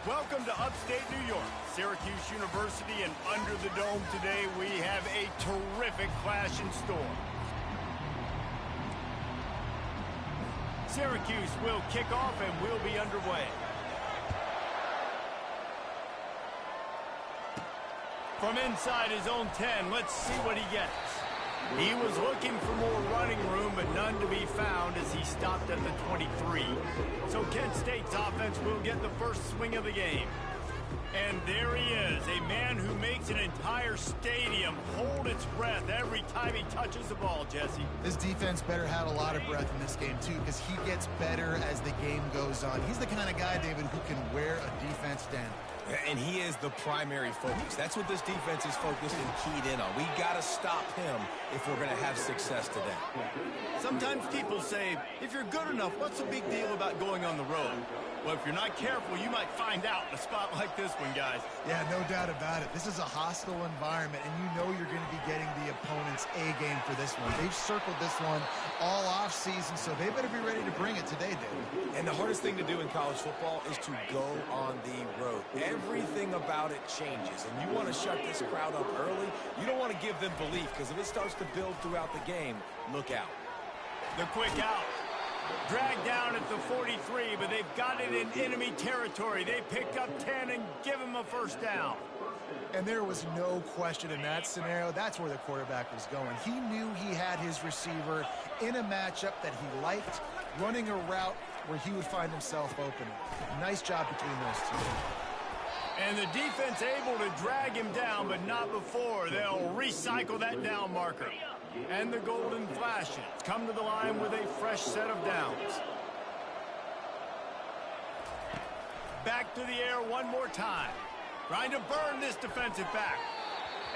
Welcome to upstate New York, Syracuse University, and under the dome today we have a terrific clash in store. Syracuse will kick off and we'll be underway. From inside his own 10, let's see what he gets. He was looking for more running room, but none to be found as he stopped at the 23. So Kent State's offense will get the first swing of the game. And there he is, a man who makes an entire stadium hold its breath every time he touches the ball, Jesse. This defense better have a lot of breath in this game, too, because he gets better as the game goes on. He's the kind of guy, David, who can wear a defense down. And he is the primary focus. That's what this defense is focused and keyed in on. We got to stop him if we're going to have success today. Sometimes people say, if you're good enough, what's the big deal about going on the road? Well, if you're not careful, you might find out in a spot like this one, guys. Yeah, no doubt about it. This is a hostile environment, and you know you're going to be getting the opponent's A game for this one. They've circled this one all offseason, so they better be ready to bring it today, David. And the hardest thing to do in college football is to go on the road. Everything about it changes, and you want to shut this crowd up early. You don't want to give them belief, because if it starts to build throughout the game, look out. The quick out. Dragged down at the 43, but they've got it in enemy territory. They pick up 10 and give him a first down. And there was no question in that scenario. That's where the quarterback was going. He knew he had his receiver in a matchup that he liked, running a route where he would find himself open. Nice job between those two. And the defense able to drag him down, but not before. They'll recycle that down marker. And the Golden Flashes come to the line with a fresh set of downs. Back to the air one more time. Trying to burn this defensive back.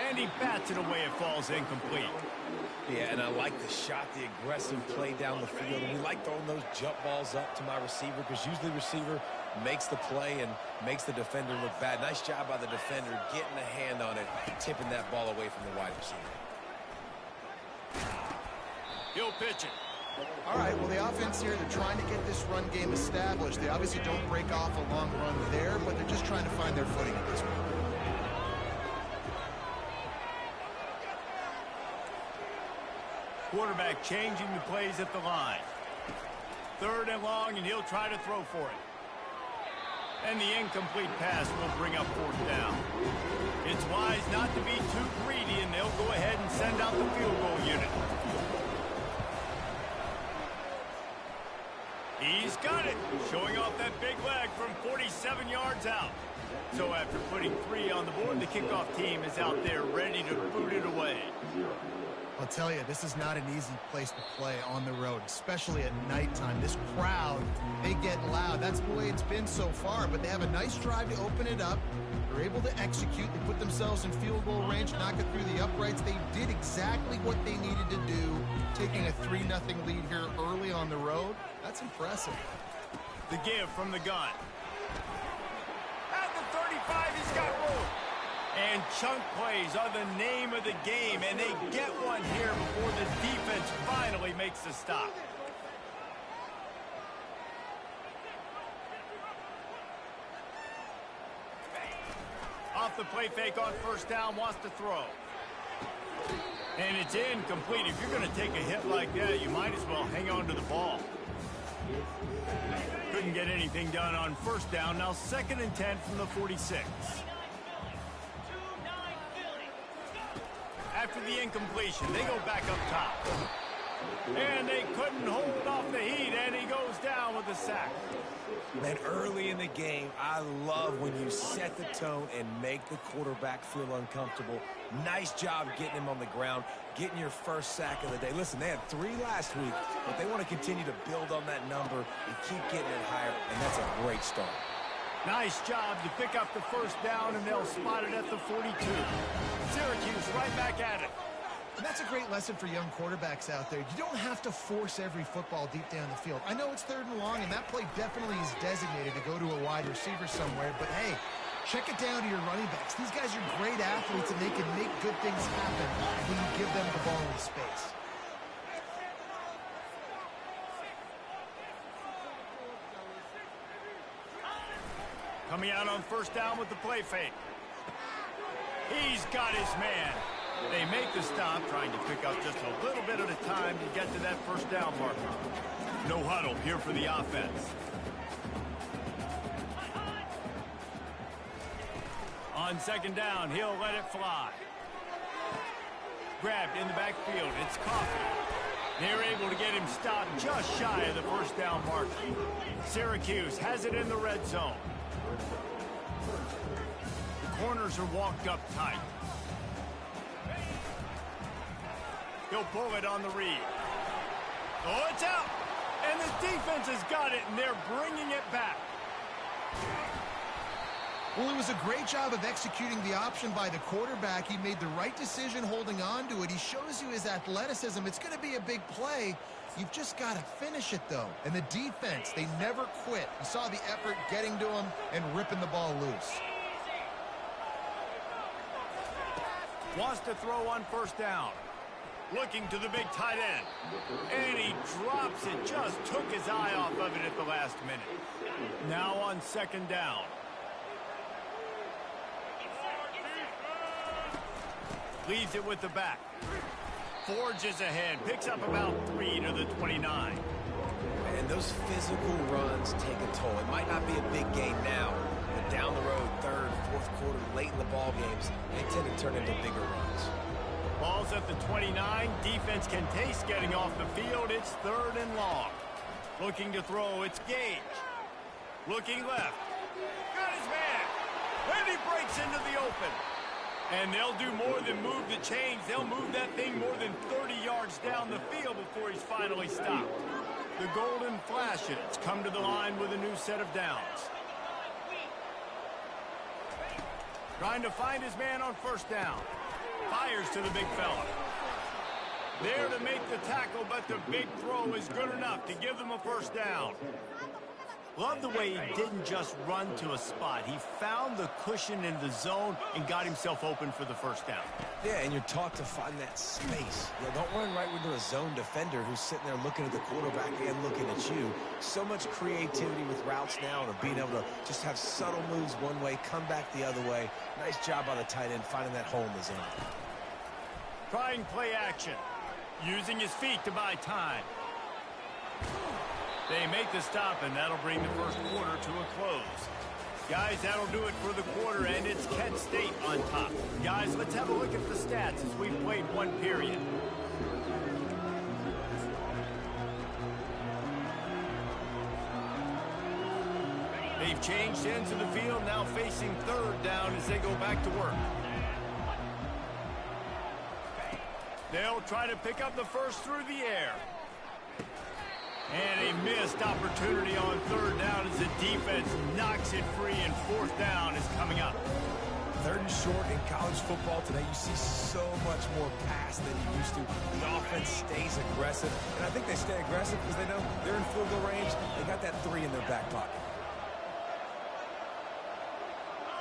And he bats it away. It falls incomplete. Yeah, and I like the shot, the aggressive play down the field. And we like throwing those jump balls up to my receiver because usually the receiver makes the play and makes the defender look bad. Nice job by the defender getting a hand on it, tipping that ball away from the wide receiver. He'll pitch it. All right, well, the offense here, they're trying to get this run game established. They obviously don't break off a long run there, but they're just trying to find their footing at this point. Quarterback changing the plays at the line. 3rd and long, and he'll try to throw for it. And the incomplete pass will bring up 4th down. It's wise not to be too greedy, and they'll go ahead and send out the field goal unit. He's got it, showing off that big leg from 47 yards out. So after putting 3 on the board, the kickoff team is out there ready to boot it away. I'll tell you, this is not an easy place to play on the road, especially at nighttime. This crowd, they get loud. That's the way it's been so far, but they have a nice drive to open it up. They're able to execute. They put themselves in field goal range, knock it through the uprights. They did exactly what they needed to do, taking a 3-0 lead here early on the road. That's impressive. The give from the gun. At the 35, he's got room. And chunk plays are the name of the game, and they get one here before the defense finally makes the stop. Off the play fake on 1st down, wants to throw. And it's incomplete. If you're going to take a hit like that, you might as well hang on to the ball. Couldn't get anything done on 1st down. Now 2nd and 10 from the 46. After the incompletion, they go back up top. And they couldn't hold off the heat, and he goes down with a sack. Man, early in the game, I love when you set the tone and make the quarterback feel uncomfortable. Nice job getting him on the ground, getting your first sack of the day. Listen, they had 3 last week, but they want to continue to build on that number and keep getting it higher, and that's a great start. Nice job to pick up the 1st down, and they'll spot it at the 42. Syracuse right back at it. And that's a great lesson for young quarterbacks out there. You don't have to force every football deep down the field. I know it's 3rd and long, and that play definitely is designated to go to a wide receiver somewhere, but hey, check it down to your running backs. These guys are great athletes, and they can make good things happen when you give them the ball in space. Coming out on first down with the play fake. He's got his man. They make the stop, trying to pick up just a little bit at a time to get to that first down marker. No huddle here for the offense. On second down, he'll let it fly. Grabbed in the backfield. It's Coffee. They're able to get him stopped just shy of the first down marker. Syracuse has it in the red zone. The corners are walked up tight. He'll pull it on the read. Oh, it's out! And the defense has got it, and they're bringing it back. Well, it was a great job of executing the option by the quarterback. He made the right decision holding on to it. He shows you his athleticism. It's going to be a big play. You've just got to finish it, though. And the defense, they never quit. You saw the effort getting to him and ripping the ball loose. Wants to throw on first down. Looking to the big tight end. And he drops it. Just took his eye off of it at the last minute. Now on second down. Leaves it with the back. Forges ahead. Picks up about 3 to the 29. And those physical runs take a toll. It might not be a big gain now, but down the road, third, fourth quarter, late in the ball games, they tend to turn into bigger runs. Ball's at the 29. Defense can taste getting off the field. It's third and long. Looking to throw. It's Gage. Looking left. Got his man. And he breaks into the open. And they'll do more than move the chains. They'll move that thing more than 30 yards down the field before he's finally stopped. The Golden Flashes come to the line with a new set of downs. Trying to find his man on first down. Fires to the big fella. There to make the tackle, but the big throw is good enough to give them a first down. Love the way he didn't just run to a spot. He found the cushion in the zone and got himself open for the first down. Yeah, and you're taught to find that space. Don't run right into a zone defender who's sitting there looking at the quarterback and looking at you. So much creativity with routes now and being able to just have subtle moves one way, come back the other way. Nice job by the tight end finding that hole in the zone. Trying play action. Using his feet to buy time. They make the stop, and that'll bring the first quarter to a close. Guys, that'll do it for the quarter, and it's Kent State on top. Guys, let's have a look at the stats as we've played one period. They've changed into the field, now facing third down as they go back to work. They'll try to pick up the first through the air. And a missed opportunity on third down as the defense knocks it free, and fourth down is coming up. Third and short in college football today, you see so much more pass than you used to. The offense stays aggressive, and I think they stay aggressive because they know they're in field goal range. They got that 3 in their back pocket.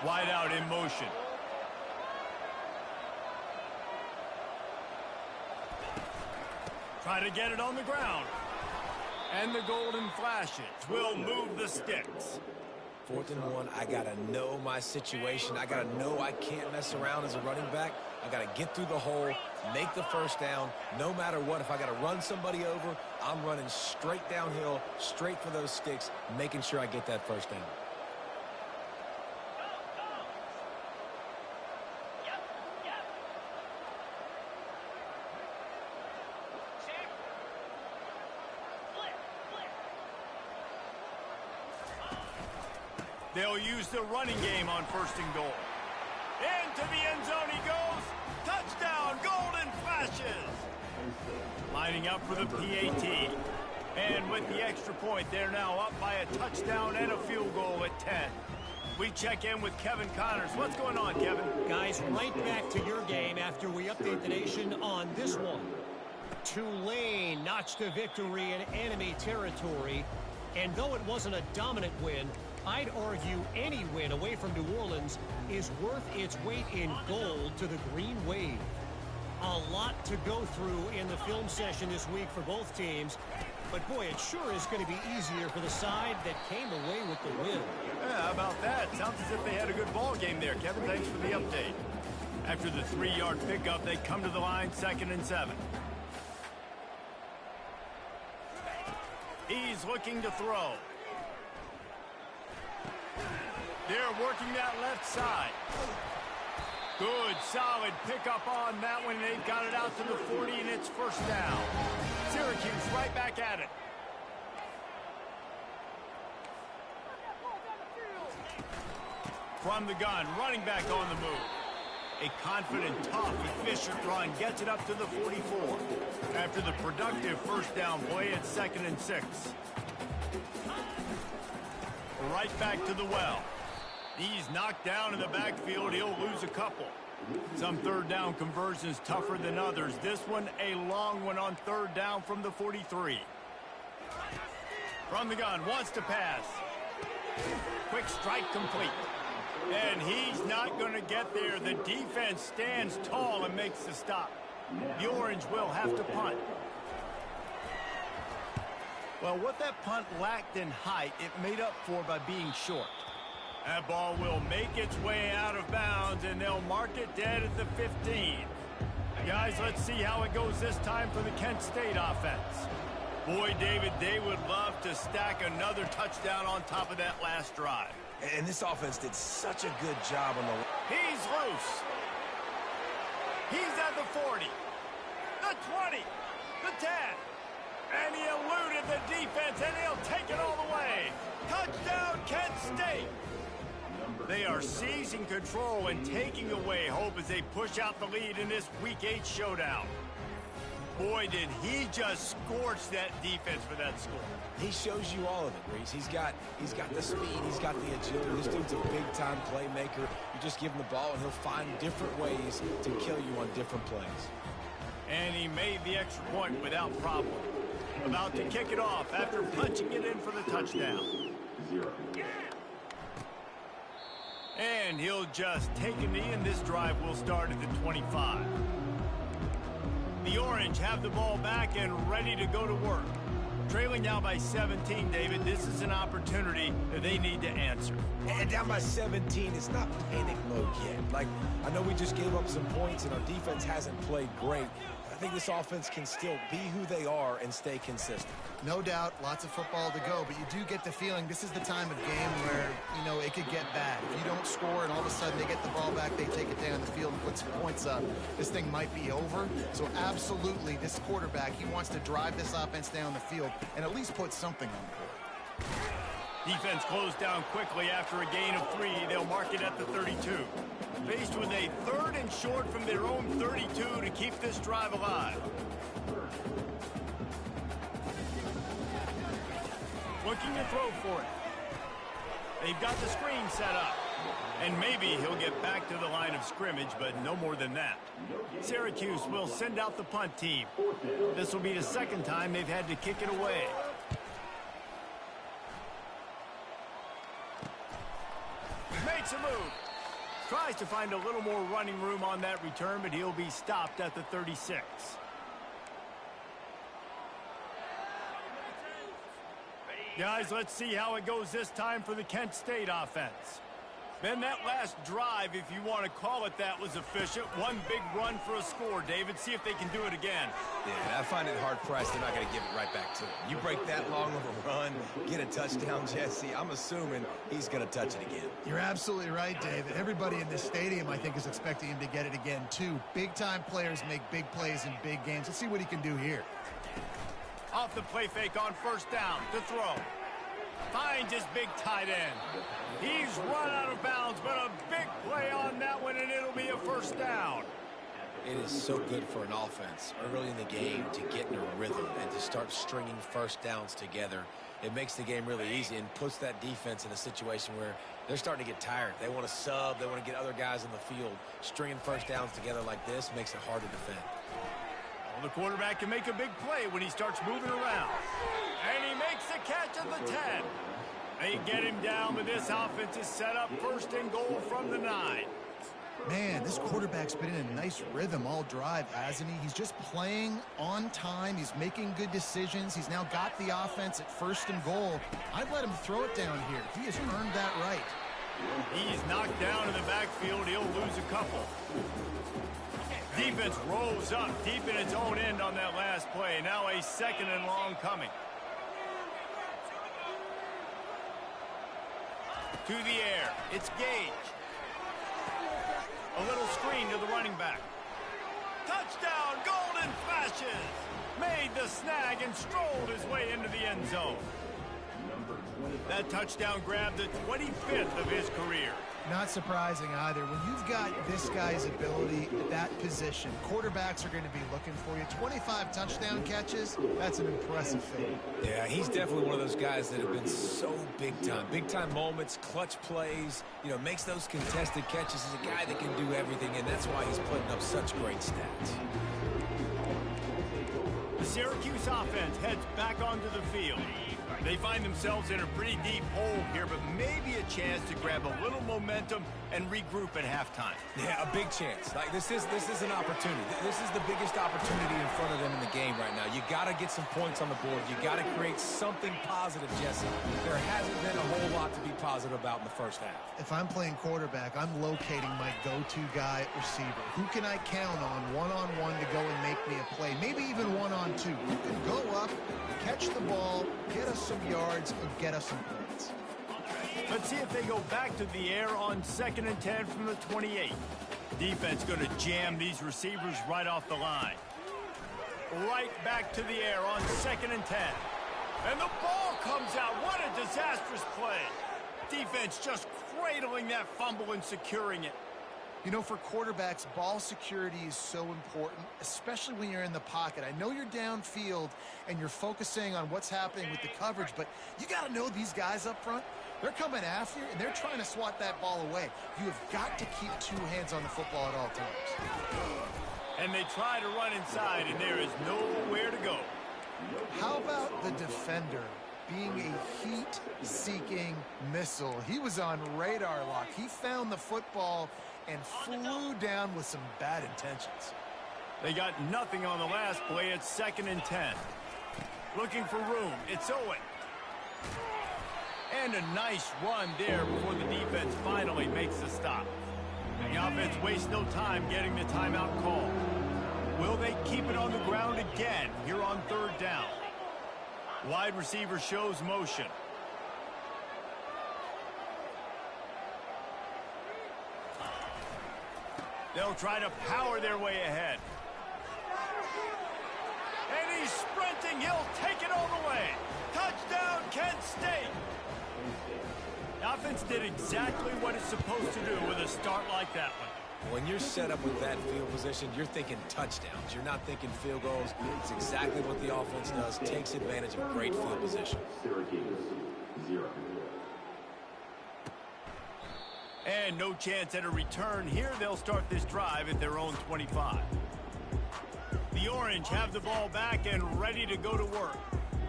Wide out in motion. Try to get it on the ground. And the Golden Flashes will move the sticks. 4th and 1, I got to know my situation. I got to know I can't mess around as a running back. I got to get through the hole, make the first down, no matter what. If I got to run somebody over, I'm running straight downhill, straight for those sticks, making sure I get that first down. They'll use the running game on first and goal. Into the end zone he goes. Touchdown, Golden Flashes. Lining up for the PAT. And with the extra point, they're now up by a touchdown and a field goal at 10. We check in with Kevin Connors. What's going on, Kevin? Guys, right back to your game after we update the nation on this one. Tulane notched a victory in enemy territory. And though it wasn't a dominant win, I'd argue any win away from New Orleans is worth its weight in gold to the Green Wave. A lot to go through in the film session this week for both teams. But, boy, it sure is going to be easier for the side that came away with the win. Yeah, how about that? Sounds as if they had a good ball game there, Kevin. Thanks for the update. After the 3-yard pickup, they come to the line, 2nd and 7. He's looking to throw. They're working that left side. Good, solid pickup on that one. They've got it out to the 40, and it's first down. Syracuse right back at it. From the gun, running back on the move. A confident, tough, efficient run gets it up to the 44. After the productive first down play, it's 2nd and 6. Right back to the well. He's knocked down in the backfield. He'll lose a couple. Some third down conversions tougher than others. This one, a long one on 3rd down from the 43. From the gun, wants to pass. Quick strike complete. And he's not going to get there. The defense stands tall and makes the stop. The Orange will have to punt. Well, what that punt lacked in height, it made up for by being short. That ball will make its way out of bounds, and they'll mark it dead at the 15. Guys, let's see how it goes this time for the Kent State offense. Boy, David, they would love to stack another touchdown on top of that last drive. And this offense did such a good job on the... He's loose. He's at the 40, the 20, the 10. And he eluded the defense, and he'll take it all the way. Touchdown, Kent State. They are seizing control and taking away hope as they push out the lead in this Week 8 showdown. Boy, did he just scorch that defense for that score. He shows you all of it, Reese. He's got the speed, he's got the agility. This dude's a big-time playmaker. You just give him the ball, and he'll find different ways to kill you on different plays. And he made the extra point without problem. About to kick it off after punching it in for the touchdown. And he'll just take a knee, and this drive will start at the 25. The Orange have the ball back and ready to go to work. Trailing now by 17, David, this is an opportunity that they need to answer. And down by 17, it's not panic mode yet. Like, I know we just gave up some points, and our defense hasn't played great. I think this offense can still be who they are and stay consistent. No doubt, lots of football to go, but you do get the feeling this is the time of game where, you know, it could get bad. If you don't score and all of a sudden they get the ball back, they take it down the field and put some points up, this thing might be over. So absolutely, this quarterback, he wants to drive this offense down the field and at least put something on the board. Defense closed down quickly after a gain of 3. They'll mark it at the 32. Faced with a 3rd and short from their own 32 to keep this drive alive. Looking to throw for it. They've got the screen set up. And maybe he'll get back to the line of scrimmage, but no more than that. Syracuse will send out the punt team. This will be the 2nd time they've had to kick it away. Makes a move. Tries to find a little more running room on that return, but he'll be stopped at the 36. Guys, let's see how it goes this time for the Kent State offense. Then that last drive, if you want to call it that, was efficient. One big run for a score, David. See if they can do it again. Yeah, I find it hard-pressed they're not going to give it right back to him. You break that long of a run, get a touchdown, Jesse, I'm assuming he's going to touch it again. You're absolutely right, David. Everybody in this stadium, I think, is expecting him to get it again, too. Big-time players make big plays in big games. Let's see what he can do here. Off the play fake on 1st down to throw. Finds his big tight end. He's run out of bounds, but a big play on that one, and it'll be a 1st down. It is so good for an offense early in the game to get in a rhythm and to start stringing 1st downs together. It makes the game really easy and puts that defense in a situation where they're starting to get tired. They want to sub. They want to get other guys in the field. Stringing 1st downs together like this makes it hard to defend. Well, the quarterback can make a big play when he starts moving around. And he makes the catch at the 10. They get him down, but this offense is set up 1st and goal from the 9. Man, this quarterback's been in a nice rhythm all drive, hasn't he? He's just playing on time. He's making good decisions. He's now got the offense at 1st and goal. I'd let him throw it down here. He has earned that right. He's knocked down in the backfield. He'll lose a couple. Defense rolls up deep in its own end on that last play. Now a 2nd and long coming. To the air. It's Gage. A little screen to the running back. Touchdown, Golden Flashes! Made the snag and strolled his way into the end zone. That touchdown grabbed the 25th of his career. Not surprising either. When you've got this guy's ability at that position, quarterbacks are going to be looking for you. 25 touchdown catches, that's an impressive feat. Yeah, he's definitely one of those guys that have been so big time. Big time moments, clutch plays, you know, makes those contested catches. He's a guy that can do everything, and that's why he's putting up such great stats. The Syracuse offense heads back onto the field. They find themselves in a pretty deep hole here, but maybe a chance to grab a little momentum and regroup at halftime. Yeah, a big chance. Like this is an opportunity. This is the biggest opportunity in front of them in the game right now. You got to get some points on the board. You got to create something positive, Jesse. There hasn't been a whole lot to be positive about in the first half. If I'm playing quarterback, I'm locating my go-to guy at receiver. Who can I count on one-on-one to go and make me a play? Maybe even one-on-two. Who can go up, catch the ball, get us some yards, or get us some points. Let's see if they go back to the air on 2nd and 10 from the 28. Defense going to jam these receivers right off the line. Right back to the air on 2nd and 10. And the ball comes out. What a disastrous play. Defense just cradling that fumble and securing it. You know, for quarterbacks, ball security is so important, especially when you're in the pocket. I know you're downfield and you're focusing on what's happening with the coverage, but you got to know these guys up front, they're coming after you, and they're trying to swat that ball away. You have got to keep 2 hands on the football at all times. And they try to run inside, and there is nowhere to go. How about the defender being a heat-seeking missile? He was on radar lock. He found the football and flew down with some bad intentions. They got nothing on the last play. It's 2nd and 10. Looking for room. It's Owen. And a nice run there before the defense finally makes the stop. The offense wastes no time getting the timeout call. Will they keep it on the ground again here on 3rd down? Wide receiver shows motion. They'll try to power their way ahead. And he's sprinting. He'll take it all the way. Touchdown, Kent State. The offense did exactly what it's supposed to do with a start like that one. When you're set up with that field position, you're thinking touchdowns. You're not thinking field goals. It's exactly what the offense does. Takes advantage of great field position. And no chance at a return here. They'll start this drive at their own 25. The Orange have the ball back and ready to go to work.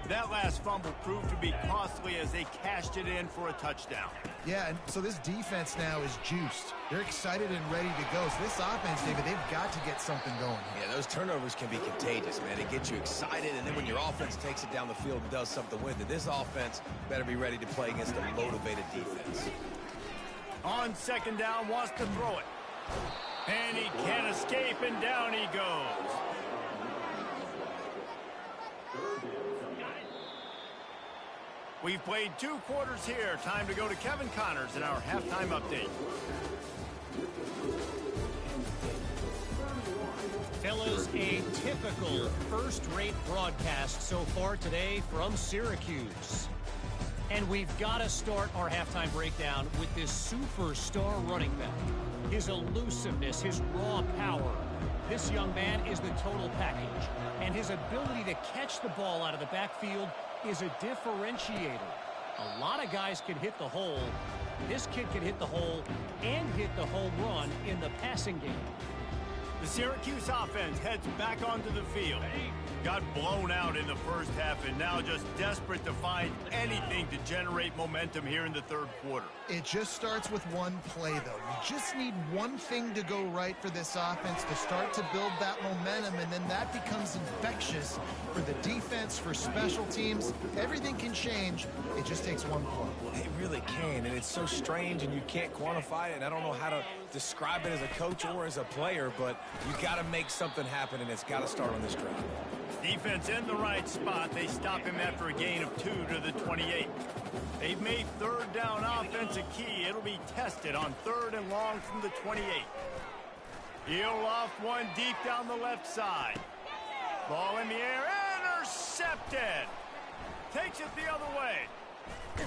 That last fumble proved to be costly as they cashed it in for a touchdown. Yeah, and so this defense now is juiced. They're excited and ready to go. So this offense, David, they've got to get something going. Yeah, those turnovers can be contagious, man. It gets you excited, and then when your offense takes it down the field and does something with it, this offense better be ready to play against a motivated defense. On 2nd down, wants to throw it. And he can't escape, and down he goes. We've played 2 quarters here. Time to go to Kevin Connors in our halftime update. Fellas, a typical first-rate broadcast so far today from Syracuse. And we've got to start our halftime breakdown with this superstar running back. His elusiveness, his raw power. This young man is the total package. And his ability to catch the ball out of the backfield is a differentiator. A lot of guys can hit the hole. This kid can hit the hole and hit the home run in the passing game. The Syracuse offense heads back onto the field. Got blown out in the first half and now just desperate to find anything to generate momentum here in the third quarter. It just starts with one play, though. You just need one thing to go right for this offense to start to build that momentum, and then that becomes infectious for the defense, for special teams. Everything can change. It just takes one play. It really can, and it's so strange, and you can't quantify it, and I don't know how to describe it as a coach or as a player, but you got to make something happen, and it's got to start on this drive. Defense in the right spot. They stop him after a gain of 2 to the 28. They've made third down offense a key. It'll be tested on 3rd and long from the 28. He'll loft one deep down the left side. Ball in the air. Intercepted. Takes it the other way.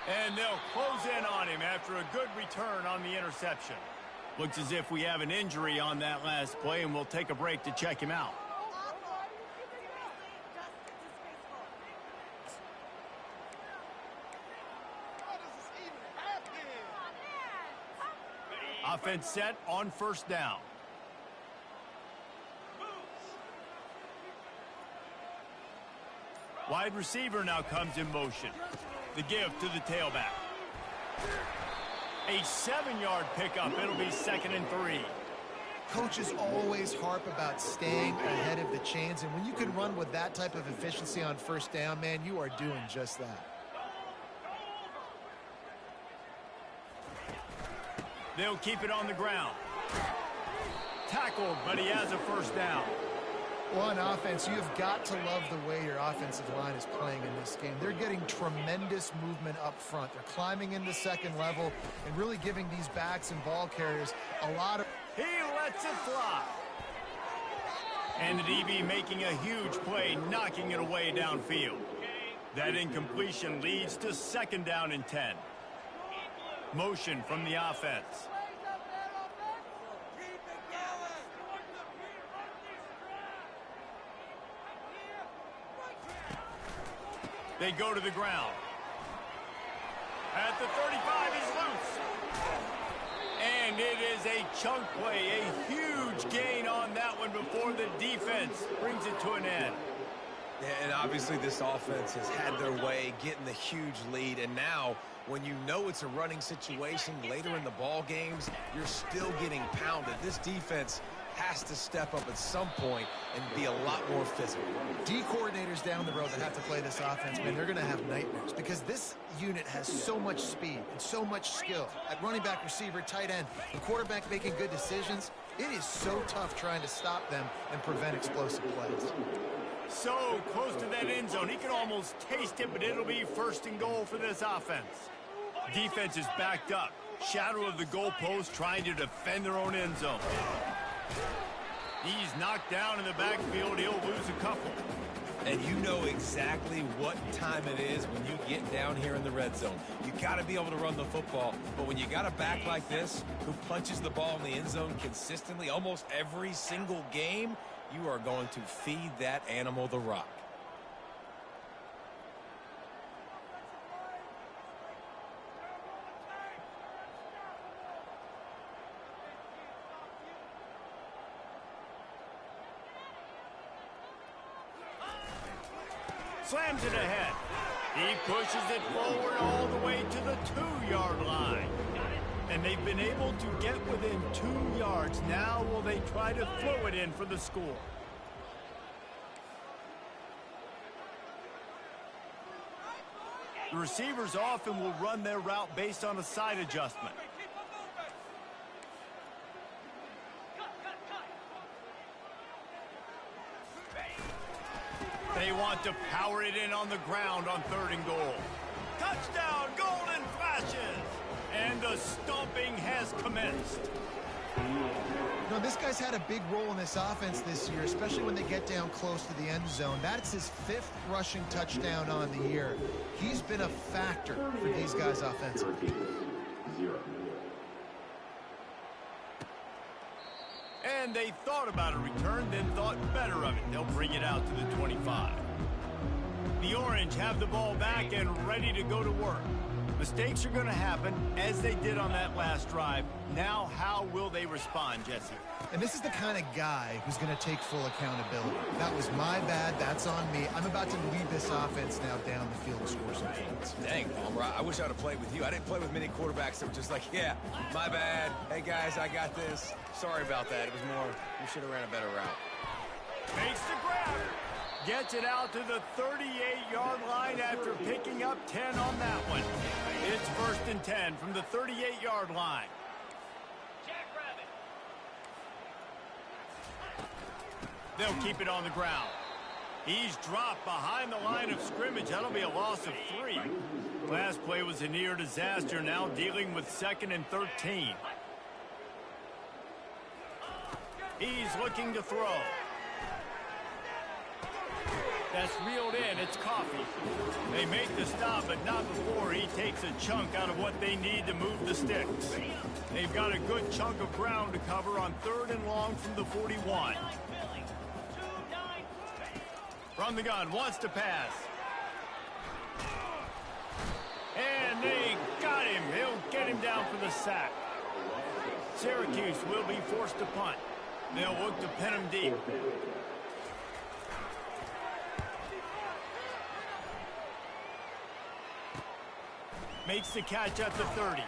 And they'll close in on him after a good return on the interception. Looks as if we have an injury on that last play, and we'll take a break to check him out. Offense set on 1st down. Wide receiver now comes in motion. The give to the tailback. A 7-yard pickup. It'll be 2nd and 3. Coaches always harp about staying ahead of the chains, and when you can run with that type of efficiency on 1st down, man, you are doing just that. They'll keep it on the ground. Tackled, but he has a 1st down. Well, on offense, you've got to love the way your offensive line is playing in this game. They're getting tremendous movement up front. They're climbing into 2nd level and really giving these backs and ball carriers a lot of... He lets it fly. And the DB making a huge play, knocking it away downfield. That incompletion leads to 2nd down and 10. Motion from the offense. They go to the ground. At the 35, he's loose. And it is a chunk play, a huge gain on that one before the defense brings it to an end. Yeah, and obviously this offense has had their way getting the huge lead, and now when you know it's a running situation later in the ball games, you're still getting pounded. This defense has to step up at some point and be a lot more physical. D coordinators down the road that have to play this offense, man, they're going to have nightmares because this unit has so much speed and so much skill. At running back, receiver, tight end, the quarterback making good decisions. It is so tough trying to stop them and prevent explosive plays. So close to that end zone. He can almost taste it, but it'll be 1st and goal for this offense. Defense is backed up. Shadow of the goalpost trying to defend their own end zone. He's knocked down in the backfield. He'll lose a couple. And you know exactly what time it is when you get down here in the red zone. You got to be able to run the football. But when you got a back like this who punches the ball in the end zone consistently almost every single game, you are going to feed that animal the rock. Slams it ahead. He pushes it forward all the way to the 2-yard line. And they've been able to get within 2 yards. Now will they try to throw it in for the score? The receivers often will run their route based on a side adjustment. They want to power it in on the ground on 3rd and goal. Touchdown, golden flashes. And the stomping has commenced. You know, this guy's had a big role in this offense this year, especially when they get down close to the end zone. That's his 5th rushing touchdown on the year. He's been a factor for these guys offensively. And they thought about a return, then thought better of it. They'll bring it out to the 25. The Orange have the ball back and ready to go to work. Mistakes are going to happen, as they did on that last drive. Now, how will they respond, Jesse? And this is the kind of guy who's going to take full accountability. That was my bad. That's on me. I'm about to lead this offense now down the field and score some points. Dang, Palmer, I wish I would have played with you. I didn't play with many quarterbacks that were just like, yeah, my bad. Hey, guys, I got this. Sorry about that. It was more, we should have ran a better route. Makes the grab. Gets it out to the 38-yard line after picking up 10 on that one. It's 1st and 10 from the 38-yard line. They'll keep it on the ground. He's dropped behind the line of scrimmage. That'll be a loss of 3. Last play was a near disaster, now dealing with 2nd and 13. He's looking to throw. That's reeled in. It's Coffee. They make the stop, but not before he takes a chunk out of what they need to move the sticks. They've got a good chunk of ground to cover on 3rd and long from the 41. From the gun, wants to pass. And they got him. He'll get him down for the sack. Syracuse will be forced to punt. They'll look to pin him deep. Makes the catch at the 30.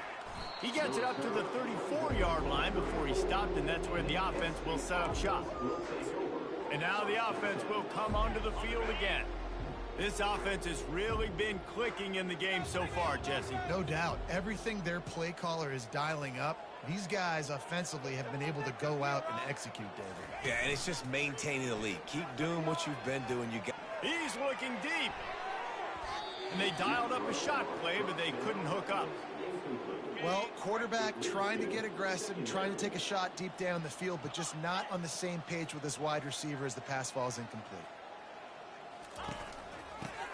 He gets it up to the 34-yard line before he stopped, and that's where the offense will set up shop. And now the offense will come onto the field again. This offense has really been clicking in the game so far, Jesse. No doubt. Everything their play caller is dialing up, these guys offensively have been able to go out and execute, David. Yeah, and it's just maintaining the lead. Keep doing what you've been doing. He's looking deep. And they dialed up a shot play, but they couldn't hook up. Well, quarterback trying to get aggressive and trying to take a shot deep down the field, but just not on the same page with his wide receiver as the pass falls incomplete.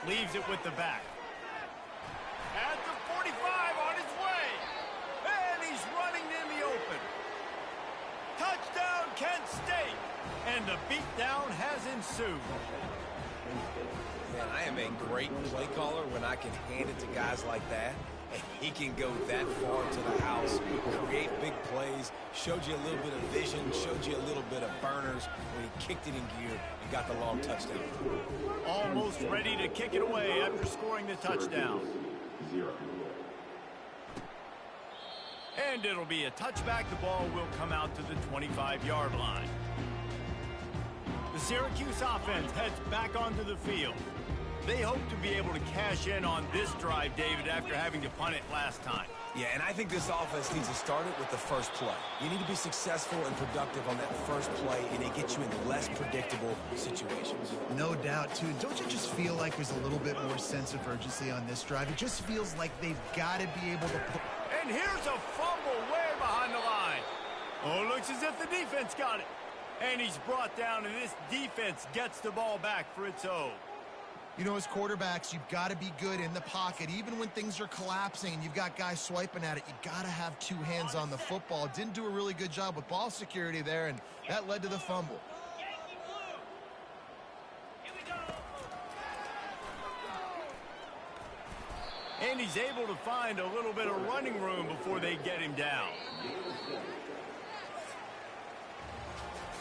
Leaves it with the back. At the 45 on his way. And he's running in the open. Touchdown, Kent State. And the beatdown has ensued. Man, I am a great play caller when I can hand it to guys like that. And he can go that far to the house, create big plays, showed you a little bit of vision, showed you a little bit of burners when he kicked it in gear and got the long touchdown. Almost ready to kick it away after scoring the touchdown. And it'll be a touchback. The ball will come out to the 25-yard line. The Syracuse offense heads back onto the field. They hope to be able to cash in on this drive, David, after having to punt it last time. Yeah, and I think this offense needs to start it with the first play. You need to be successful and productive on that first play, and it gets you in less predictable situations. No doubt, too. Don't you just feel like there's a little bit more sense of urgency on this drive? It just feels like they've got to be able to put... And here's a fumble way behind the line. Oh, looks as if the defense got it. And he's brought down, and this defense gets the ball back for its own. You know, as quarterbacks, you've got to be good in the pocket. Even when things are collapsing and you've got guys swiping at it, you got to have 2 hands on the football. Didn't do a really good job with ball security there, and that led to the fumble. And he's able to find a little bit of running room before they get him down.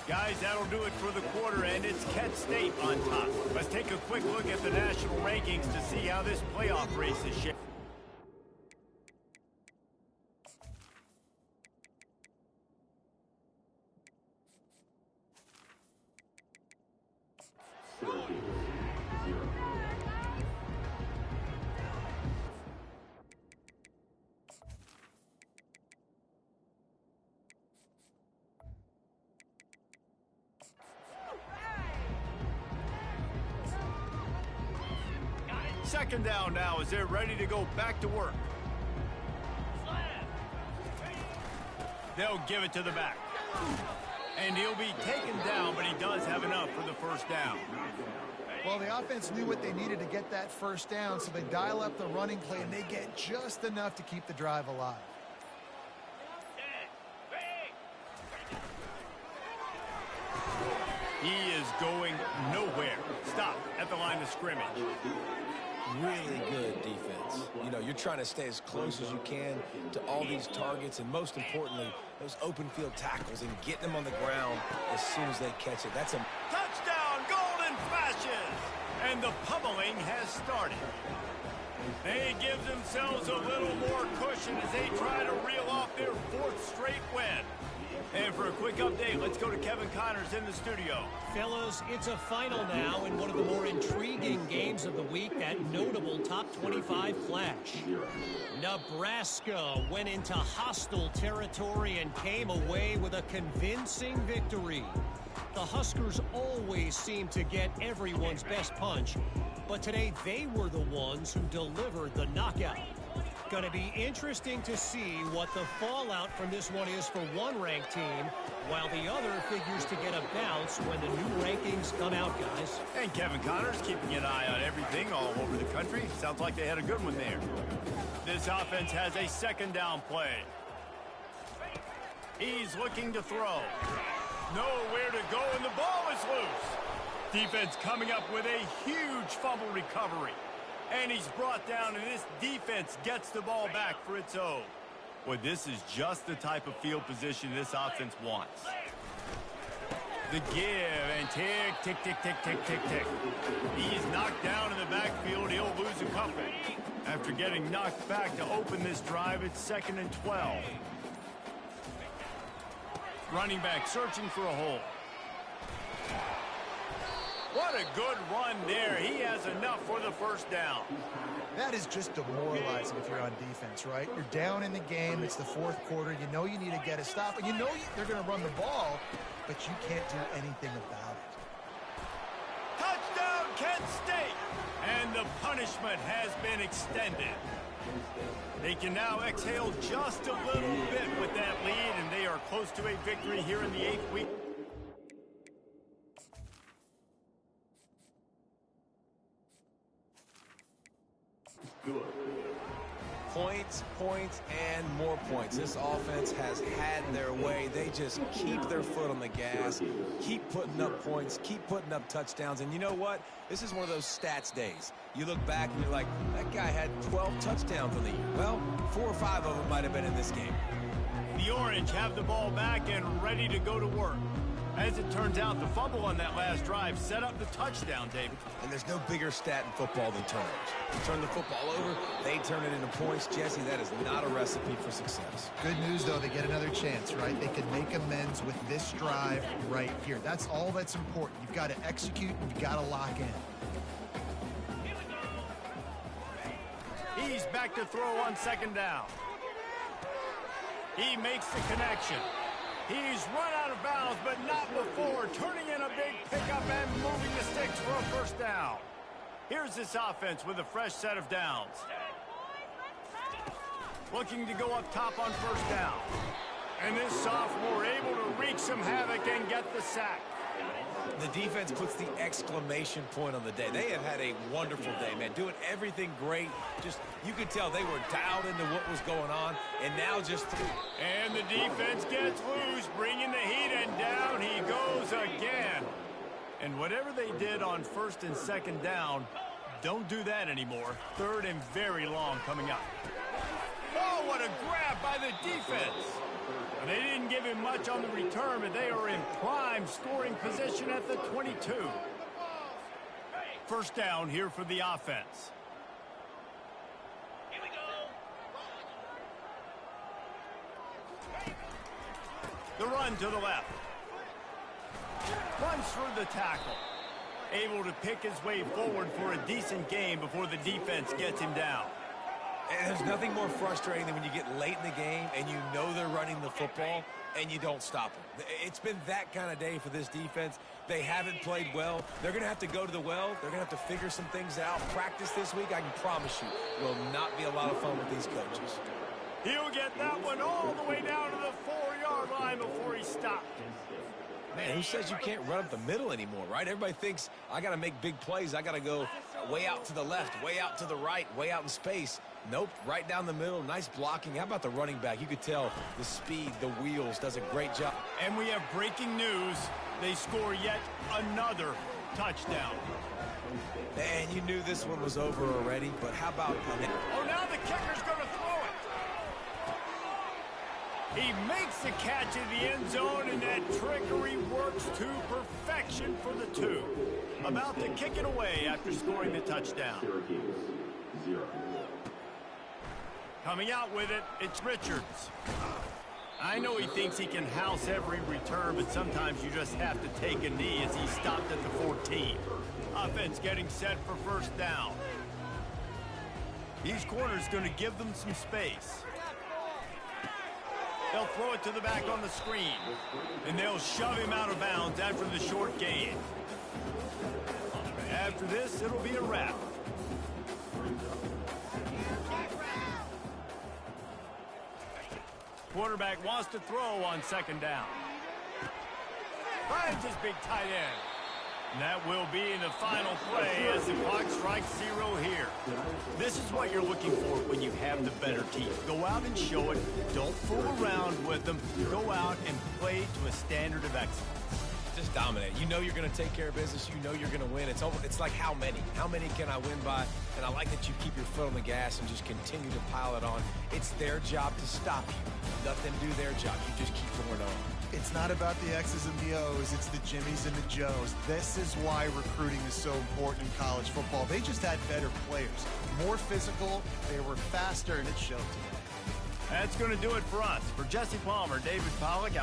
Guys, that'll do it for the quarter, and it's Kent State on top. Let's take a quick look at the national rankings to see how this playoff race is shaped. Second down now as they're ready to go back to work. They'll give it to the back. And he'll be taken down, but he does have enough for the first down. Well, the offense knew what they needed to get that first down, so they dial up the running play, and they get just enough to keep the drive alive. He is going nowhere. Stop at the line of scrimmage. really good defense. You know, you're trying to stay as close as you can to all these targets, and most importantly, those open field tackles and getting them on the ground as soon as they catch it. That's a touchdown, golden flashes, and the pummeling has started. They give themselves a little more cushion as they try to reel off their 4th straight win. And for a quick update, let's go to Kevin Connors in the studio. Fellas, it's a final now in one of the more intriguing games of the week, that notable top 25 clash. Nebraska went into hostile territory and came away with a convincing victory. The Huskers always seem to get everyone's best punch, but today they were the ones who delivered the knockout. Going to be interesting to see what the fallout from this one is for one ranked team, while the other figures to get a bounce when the new rankings come out, guys. And Kevin Connors keeping an eye on everything all over the country. Sounds like they had a good one there. This offense has a 2nd down play. He's looking to throw. Nowhere to go, and the ball is loose. Defense coming up with a huge fumble recovery. And he's brought down, and this defense gets the ball back for its own. Well, this is just the type of field position this offense wants. The give, and tick, tick, tick, tick, tick, tick, tick. He's knocked down in the backfield. He'll lose a couple. After getting knocked back to open this drive, it's 2nd and 12. Running back searching for a hole. What a good run there. He has enough for the 1st down. That is just demoralizing if you're on defense, right? You're down in the game. It's the 4th quarter. You know you need to get a stop. And you know they're going to run the ball, but you can't do anything about it. Touchdown, Kent State! And the punishment has been extended. They can now exhale just a little bit with that lead, and they are close to a victory here in the 8th week. points, points, and more points. This offense has had their way. They just keep their foot on the gas, keep putting up points, keep putting up touchdowns. And you know what? This is one of those stats days. You look back and you're like, that guy had 12 touchdowns on the year. Well, 4 or 5 of them might have been in this game. The Orange have the ball back and ready to go to work. As it turns out, the fumble on that last drive set up the touchdown, David. And there's no bigger stat in football than turnovers. You turn the football over, they turn it into points. Jesse, that is not a recipe for success. Good news, though, they get another chance, right? They can make amends with this drive right here. That's all that's important. You've got to execute and you've got to lock in. He's back to throw on second down. He makes the connection. He's run out of bounds, but not before turning in a big pickup and moving the sticks for a first down. Here's this offense with a fresh set of downs. Looking to go up top on first down. And this sophomore able to wreak some havoc and get the sack. The defense puts the exclamation point on the day. They have had a wonderful day, man. Doing everything great. Just, you could tell they were dialed into what was going on, and now just... And the defense gets loose, bringing the heat, and down he goes again. And whatever they did on first and second down, don't do that anymore. Third and very long coming up. Oh, what a grab by the defense. They didn't give him much on the return, but they are in prime scoring position at the 22. First down here for the offense. Here we go. The run to the left. Runs through the tackle. Able to pick his way forward for a decent game before the defense gets him down. And there's nothing more frustrating than when you get late in the game and you know they're running the football and you don't stop them. It's been that kind of day for this defense. They haven't played well. They're going to have to go to the well. They're going to have to figure some things out. Practice this week, I can promise you, will not be a lot of fun with these coaches. He'll get that one all the way down to the 4-yard line before he stopped. Man, who says you can't run up the middle anymore, right? Everybody thinks I got to make big plays. I got to go way out to the left, way out to the right, way out in space. Nope, right down the middle. Nice blocking. How about the running back? You could tell the speed, the wheels, does a great job. And we have breaking news. They score yet another touchdown. And you knew this one was over already, but how about... Oh, now the kicker's going to throw it. He makes the catch in the end zone, and that trickery works to perfection for the 2. About to kick it away after scoring the touchdown. Coming out with it, it's Richards. I know he thinks he can house every return, but sometimes you just have to take a knee as he stopped at the 14. Offense getting set for first down. These corners going to give them some space. They'll throw it to the back on the screen, and they'll shove him out of bounds after the short gain. After this, it'll be a wrap. Quarterback wants to throw on second down. Finds his big tight end. And that will be in the final play as the clock strikes 0 here. This is what you're looking for when you have the better team. Go out and show it. Don't fool around with them. Go out and play to a standard of excellence. Just dominate. You know you're going to take care of business. You know you're going to win. It's like how many? How many can I win by? And I like that you keep your foot on the gas and just continue to pile it on. It's their job to stop you. Let them do their job. You just keep going on. It's not about the X's and the O's, it's the Jimmies and the Joes. This is why recruiting is so important in college football. They just had better players, more physical, they were faster, and it showed today. That's going to do it for us. For Jesse Palmer, David Pollack,